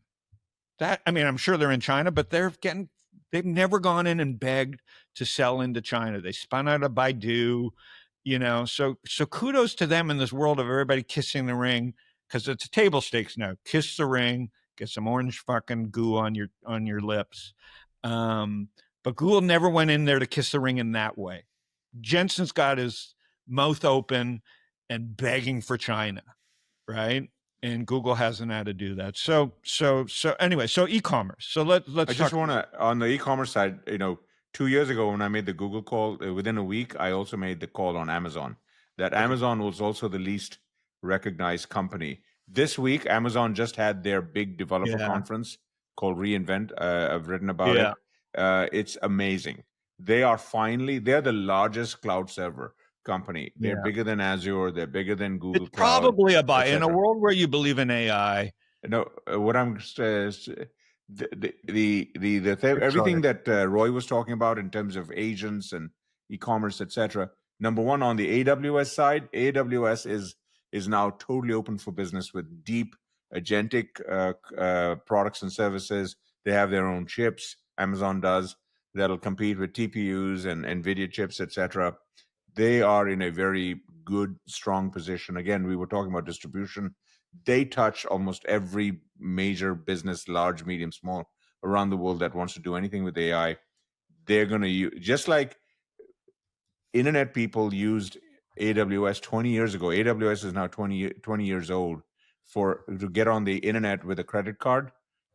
I'm sure they're in China, but they've never gone in and begged to sell into China. They spun out of Baidu, so kudos to them in this world of everybody kissing the ring, because it's table stakes now. Kiss the ring. Get some orange fucking goo on your lips. But Google never went in there to kiss the ring in that way. Jensen's got his mouth open and begging for China, right? And Google hasn't had to do that. So anyway, so e-commerce. So let's. I just want to, on the e-commerce side, 2 years ago when I made the Google call, within a week, I also made the call on Amazon. That Amazon was also the least recognized company. This week, Amazon just had their big developer conference called reInvent. I've written about it. It's amazing. They're the largest cloud server company. They're bigger than Azure. They're bigger than Google it's Cloud. Probably a buy in a world where you believe in AI. No, what I'm everything that Roy was talking about in terms of agents and e-commerce, etc. Number one, on the AWS side, AWS is now totally open for business with deep agentic products and services. They have their own chips. Amazon does, that'll compete with TPUs and Nvidia chips, etc. They are in a very good, strong position. Again, we were talking about distribution. They touch almost every major business, large, medium, small, around the world that wants to do anything with AI. They're going to use, just like internet people used AWS 20 years ago. AWS is now 20 years old to get on the internet with a credit card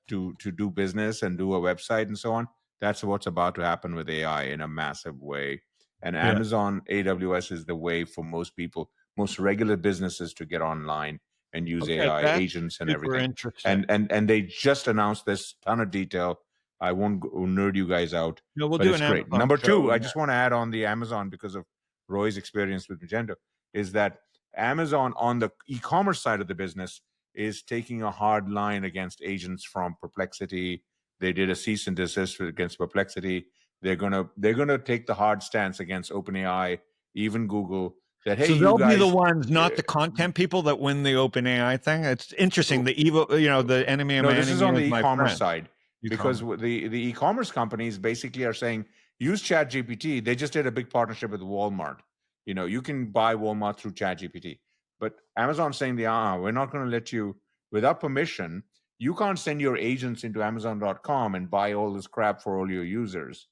to do business and do a website and so on. That's what's about to happen with AI in a massive way. And Amazon AWS is the way for most people, most regular businesses, to get online and use AI agents and everything. And they just announced this, ton of detail. I won't nerd you guys out. No, we'll but do it's great. Number two, I just want to add on the Amazon, because of Roy's experience with Magento, is that Amazon on the e-commerce side of the business is taking a hard line against agents from Perplexity. They did a cease and desist against Perplexity. They're gonna take the hard stance against OpenAI, even Google. That, hey, so they'll you guys, be the ones, not the content people, that win the OpenAI thing. It's interesting. The evil, the enemy of no, my this enemy is on the is my e-commerce friend. side, because the e-commerce companies basically are saying use ChatGPT. They just did a big partnership with Walmart. You can buy Walmart through ChatGPT, but Amazon's saying we're not going to let you, without permission. You can't send your agents into Amazon.com and buy all this crap for all your users.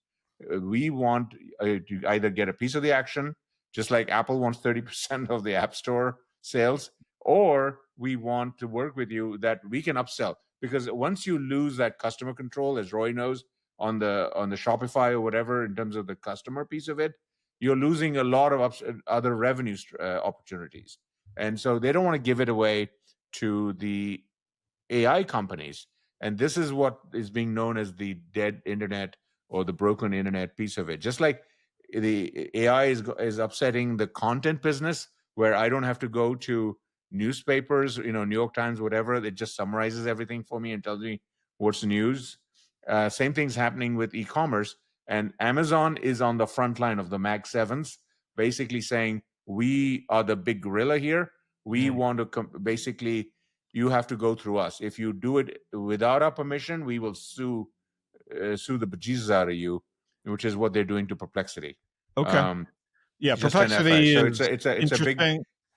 We want to either get a piece of the action, just like Apple wants 30% of the App Store sales, or we want to work with you that we can upsell. Because once you lose that customer control, as Roy knows, on the Shopify or whatever, in terms of the customer piece of it, you're losing a lot of other revenue opportunities. And so they don't want to give it away to the AI companies. And this is what is being known as the dead internet, or the broken internet piece of it. Just like the AI is upsetting the content business, where I don't have to go to newspapers, New York Times, whatever. It just summarizes everything for me and tells me what's the news. Same thing's happening with e-commerce, and Amazon is on the front line of the Mag 7s, basically saying, we are the big gorilla here. We want to basically, you have to go through us. If you do it without our permission, we will sue the bejesus out of you, which is what they're doing to Perplexity. Okay. Yeah, just an Perplexity FI. is So it's a big.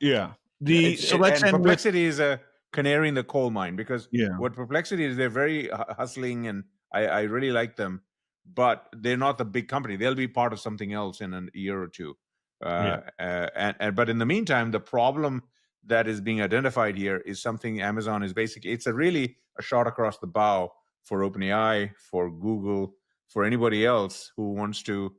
Yeah. And Perplexity is a canary in the coal mine, because Yeah. what Perplexity is, they're very hustling, and I really like them, but they're not the big company. They'll be part of something else in a year or two. But in the meantime, the problem that is being identified here is something Amazon is basically, it's really a shot across the bow for OpenAI, for Google, for anybody else who wants to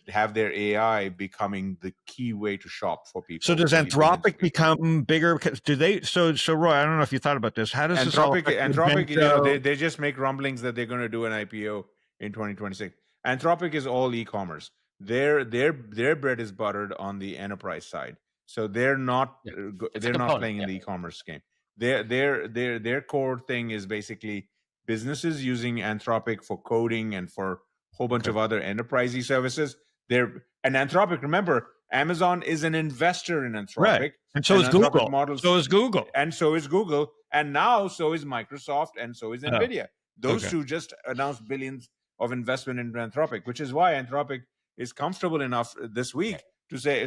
have their AI becoming the key way to shop for people. So does Anthropic become bigger? Do they? So Roy, I don't know if you thought about this. How does Anthropic? Magento? They just make rumblings that they're going to do an IPO in 2026. Anthropic is all e-commerce. Their bread is buttered on the enterprise side, so they're not playing in the e-commerce game. Their core thing is basically businesses using Anthropic for coding and for a whole bunch of other enterprisey services. And Anthropic, remember, Amazon is an investor in Anthropic, right? And so is Google. So is Google. And so is Google. And now so is Microsoft, and so is Nvidia. Those two just announced billions of investment in Anthropic, which is why Anthropic is comfortable enough this week to say,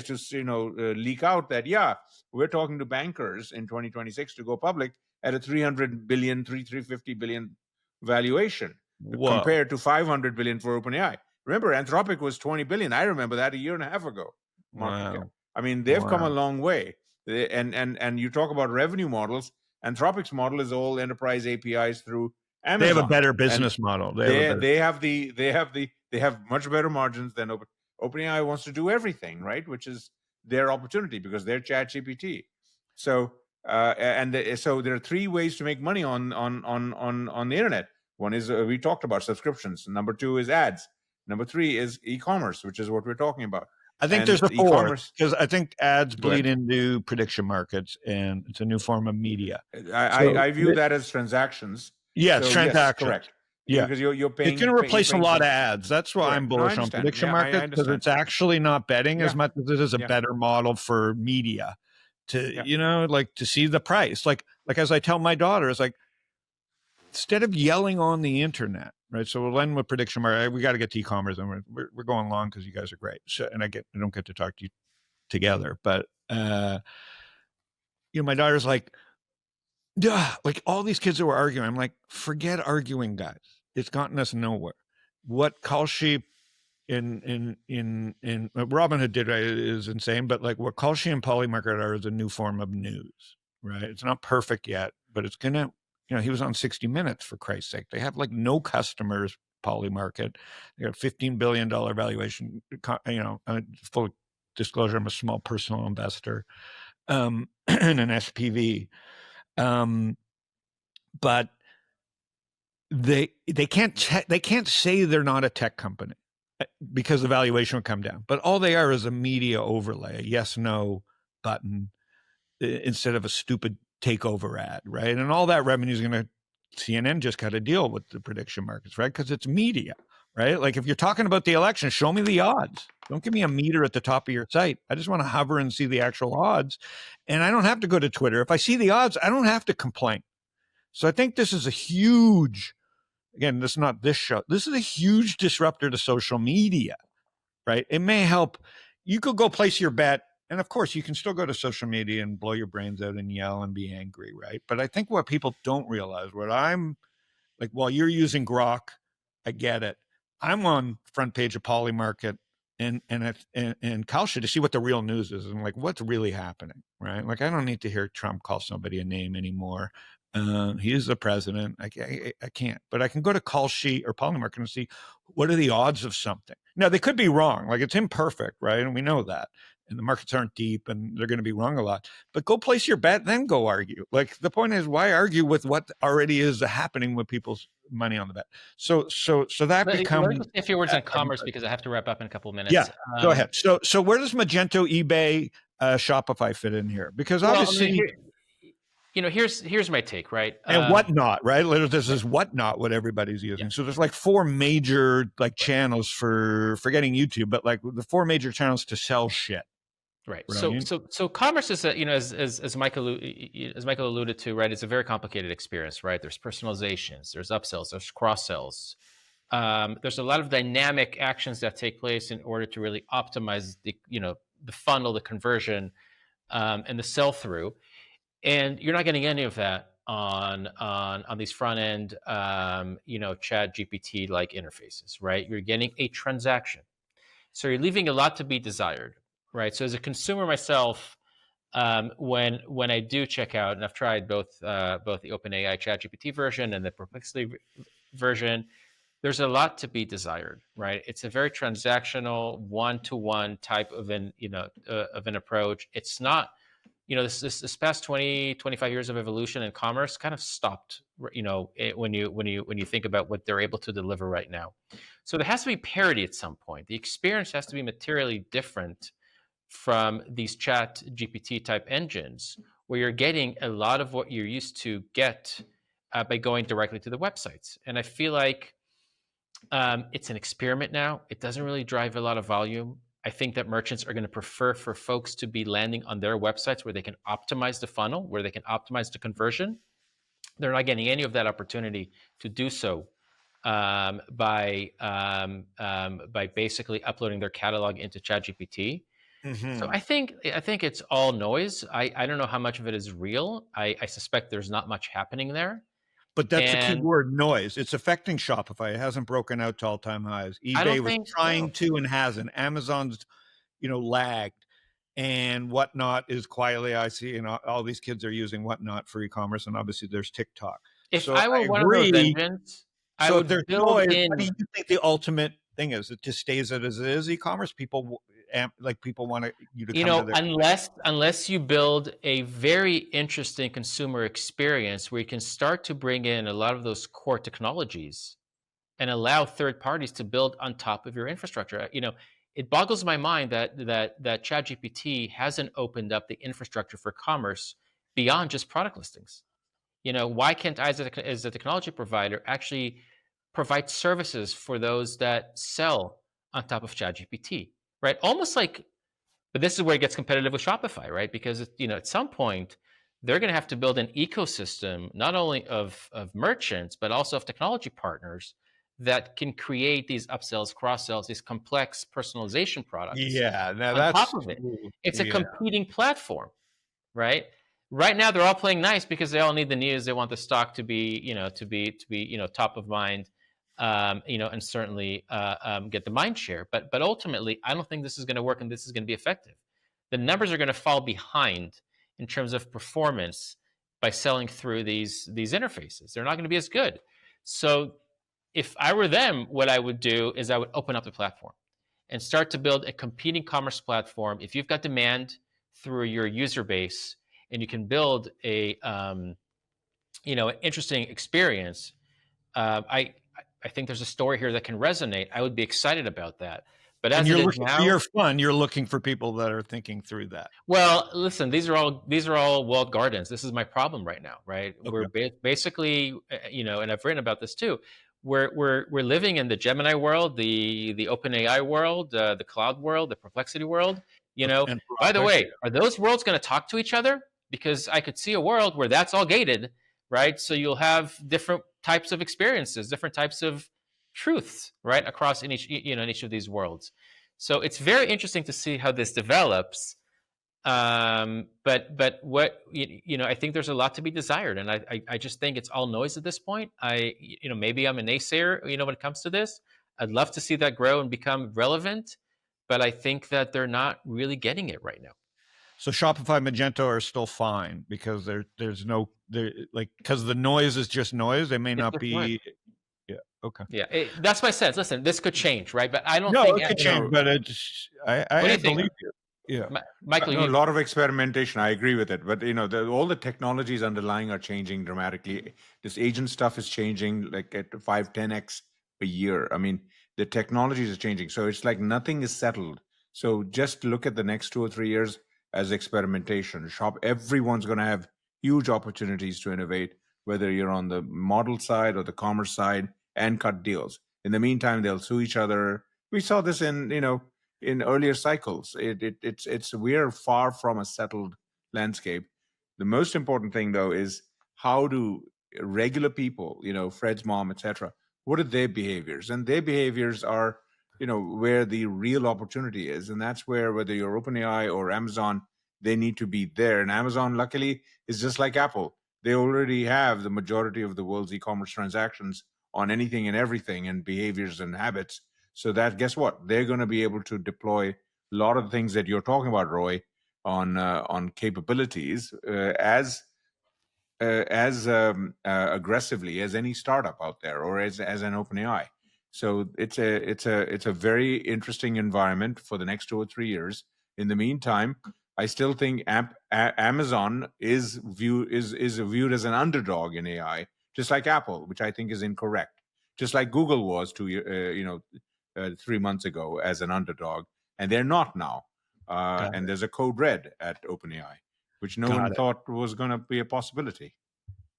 leak out that, we're talking to bankers in 2026 to go public at a 300 billion, 350 billion valuation, compared to 500 billion for OpenAI. Remember, Anthropic was 20 billion. I remember that a year and a half ago. Market cap. I mean, they've come a long way. And you talk about revenue models. Anthropic's model is all enterprise APIs through Amazon. They have a better business model. They have much better margins than OpenAI wants to do everything, right? Which is their opportunity, because they're ChatGPT. So so there are three ways to make money on the internet. One is we talked about subscriptions. Number two is ads. Number three is e-commerce, which is what we're talking about. I think there's a fourth, because I think ads bleed into prediction markets, and it's a new form of media. I view that as transactions. Yeah, it's transactions. Correct. Yeah, because you're paying. It's going to replace a lot of ads. That's why I'm bullish on prediction markets, because it's actually not betting as much as it is a better model for media to, to see the price. Like as I tell my daughter, it's like, instead of yelling on the internet, right? So we'll end with prediction market. We got to get to e-commerce, and we're going long because you guys are great. So, and I don't get to talk to you together, but my daughter's like, like all these kids that were arguing. I'm like, forget arguing, guys. It's gotten us nowhere. What Kalshi in Robinhood did is insane, but like what Kalshi and Polymarket are is a new form of news, right? It's not perfect yet, but it's gonna. He was on 60 Minutes, for Christ's sake. They have like no customers, Polymarket. They got a $15 billion valuation. Full disclosure, I'm a small personal investor in an SPV. But they can't say they're not a tech company because the valuation would come down. But all they are is a media overlay, a yes/no button, instead of a stupid takeover ad, right? And all that revenue is going to, CNN just got to deal with the prediction markets, right? Because it's media, right? Like if you're talking about the election, show me the odds. Don't give me a meter at the top of your site. I just want to hover and see the actual odds. And I don't have to go to Twitter. If I see the odds, I don't have to complain. So I think this is a huge, again, this is not this show. This is a huge disruptor to social media, right? It may help. You could go place your bet. And of course, you can still go to social media and blow your brains out and yell and be angry, right? But I think what people don't realize, what I'm like, while you're using Grok, I get it. I'm on front page of Polymarket and Kalshi to see what the real news is and like what's really happening, right? Like I don't need to hear Trump call somebody a name anymore. He is the president. I can't, but I can go to Kalshi or Polymarket and see what are the odds of something. Now they could be wrong. Like it's imperfect, right? And we know that. and the markets aren't deep and they're going to be wrong a lot. But go place your bet, then go argue. Like, the point is, why argue with what already is happening with people's money on the bet? So that becomes. Let me just say a few words on commerce because I have to wrap up in a couple of minutes. Yeah, go ahead. So where does Magento, eBay, Shopify fit in here? Because obviously, here's my take, right? And whatnot, right? This is whatnot, what everybody's using. Yeah. So there's like 4 major channels for forgetting YouTube, but like the 4 major channels to sell shit. Right. So commerce is as Michael alluded to, right? It's a very complicated experience, right? There's personalizations, there's upsells, there's cross sells. There's a lot of dynamic actions that take place in order to really optimize the funnel, the conversion, and the sell through. And you're not getting any of that on these front end, ChatGPT like interfaces, right? You're getting a transaction, so you're leaving a lot to be desired, right? So as a consumer myself, when I do check out, and I've tried both the OpenAI ChatGPT version and the Perplexity version, there's a lot to be desired, right? It's a very transactional, one-to-one type of an approach. It's not. This past 20, 25 years of evolution in commerce kind of stopped, when you think about what they're able to deliver right now. So there has to be parity at some point. The experience has to be materially different from these chat GPT type engines, where you're getting a lot of what you're used to get by going directly to the websites. And I feel like it's an experiment now. It doesn't really drive a lot of volume. I think that merchants are going to prefer for folks to be landing on their websites where they can optimize the funnel, where they can optimize the conversion. They're not getting any of that opportunity to do so by basically uploading their catalog into ChatGPT. Mm-hmm. So I think it's all noise. I don't know how much of it is real. I suspect there's not much happening there. But that's the key word, noise. It's affecting Shopify. It hasn't broken out to all-time highs. eBay was trying to and hasn't. Amazon's, lagged. And Whatnot is quietly, I see, all these kids are using Whatnot for e-commerce, and obviously there's TikTok. If I were one of those engines, I would build in. What do you think the ultimate thing is? It just stays as it is, e-commerce? People want you to come to their unless you build a very interesting consumer experience where you can start to bring in a lot of those core technologies and allow third parties to build on top of your infrastructure. It boggles my mind that ChatGPT hasn't opened up the infrastructure for commerce beyond just product listings. Why can't I, as a technology provider, actually provide services for those that sell on top of ChatGPT? Right, almost like, but this is where it gets competitive with Shopify, right? Because at some point they're going to have to build an ecosystem not only of merchants but also of technology partners that can create these upsells, cross sells, these complex personalization products. Yeah, now on top of it, it's a competing platform, right? Right now they're all playing nice because they all need the news. They want the stock to be, top of mind. And certainly get the mind share. But ultimately, I don't think this is going to work and this is going to be effective. The numbers are going to fall behind in terms of performance by selling through these interfaces. They're not going to be as good. So if I were them, what I would do is I would open up the platform and start to build a competing commerce platform. If you've got demand through your user base and you can build an interesting experience, I think there's a story here that can resonate. I would be excited about that. But as you're looking for your fun, you're looking for people that are thinking through that. Well, listen, these are all walled gardens. This is my problem right now, right? Okay. We're basically, and I've written about this too. We're living in the Gemini world, the OpenAI world, the cloud world, the Perplexity world. By the way, are those worlds going to talk to each other? Because I could see a world where that's all gated, right? So you'll have different types of experiences, different types of truths, right, across in each of these worlds. So it's very interesting to see how this develops. But what I think there's a lot to be desired, and I just think it's all noise at this point. Maybe I'm a naysayer, when it comes to this. I'd love to see that grow and become relevant, but I think that they're not really getting it right now. So Shopify, Magento are still fine because because the noise is just noise. They may not be. Noise. Yeah. Okay. Yeah, that's my sense. Listen, this could change, right? But I don't think it could change. But I believe you. Yeah. Michael, a lot of experimentation. I agree with it, but all the technologies underlying are changing dramatically. This agent stuff is changing like at 5-10x a year. I mean, the technologies are changing, so it's like nothing is settled. So just look at the next 2 or 3 years as experimentation. Everyone's going to have huge opportunities to innovate, whether you're on the model side or the commerce side, and cut deals. In the meantime, they'll sue each other. We saw this in earlier cycles. We're far from a settled landscape. The most important thing, though, is how do regular people, Fred's mom, etc., what are their behaviors? And their behaviors are, where the real opportunity is. And that's where, whether you're OpenAI or Amazon, they need to be there. And Amazon, luckily, is just like Apple. They already have the majority of the world's e-commerce transactions on anything and everything and behaviors and habits. So that, guess what? They're going to be able to deploy a lot of the things that you're talking about, Roy, on capabilities as aggressively as any startup out there, or as an OpenAI. So it's a very interesting environment for the next 2 or 3 years. In the meantime, I still think Amazon is viewed as an underdog in AI, just like Apple, which I think is incorrect. Just like Google was 3 months ago as an underdog, and they're not now. And there's a code red at OpenAI, which no one thought was going to be a possibility.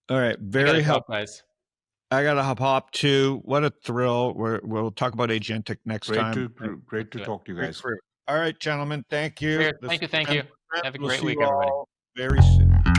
All right, very helpful, guys. I got to hop too. What a thrill! We'll talk about agentic next time. Great to talk to you guys. All right, gentlemen, thank you. Thank you. Have a great week, everybody. Very soon.